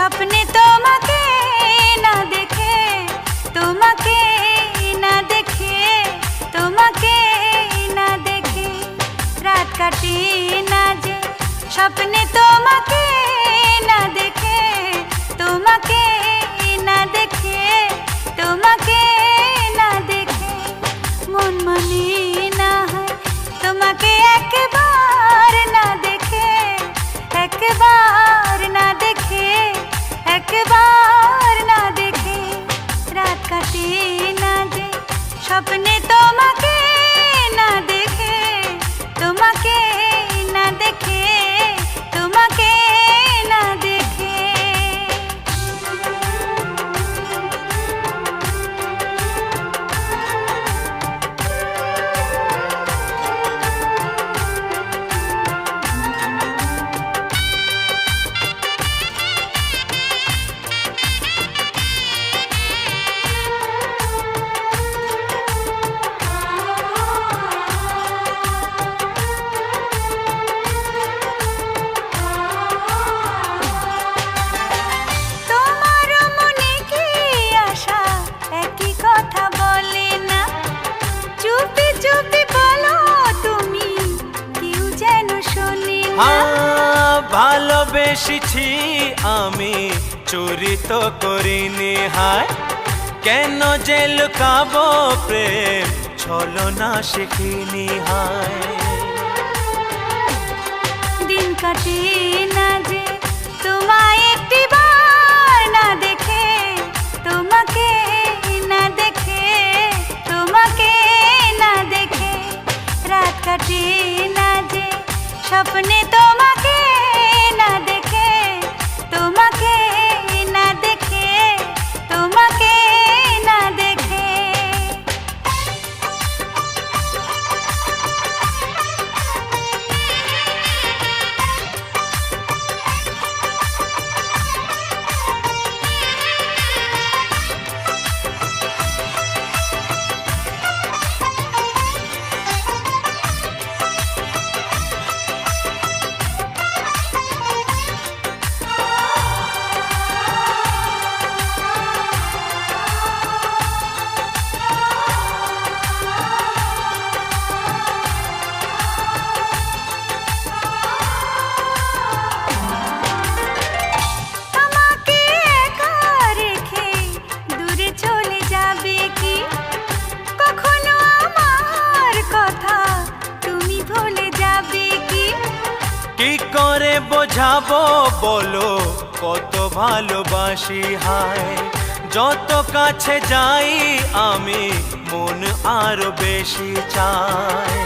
স্বপ্নে তোমাকে না দেখে, তোমাকে না দেখে, তোমাকে না দেখে রাত কাটে না যে। স্বপ্নে তোমাকে না দেখে, তোমাকে না দেখে, তোমাকে না দেখে মন মানে না হয় তোমাকে একবার না দেখে, একবার না দেখে, একবার না দেখে রাত কাটে না যে। স্বপ্নে তোমাকে না দেখে, তোমাকে না দেখে, তোমাকে না দেখে। ভালোবেসেছি আমি চুরি তো করিনি হায়, কেন যে লুকাবো প্রেম ছলনা শিখিনি হায়। দিন কাটে না যে তোমায় একটিবার না দেখে, তোমাকে না দেখে, তোমাকে না দেখে রাত কাটে না যে। স্বপ্নে তোমাকে না দেখে, তোমাকে না দেখে, তোমাকে না দেখে। কি করে বোঝাবো বলো কত ভালোবাসি হায়, যত কাছে যাই আমি মন আরো বেশি চায়।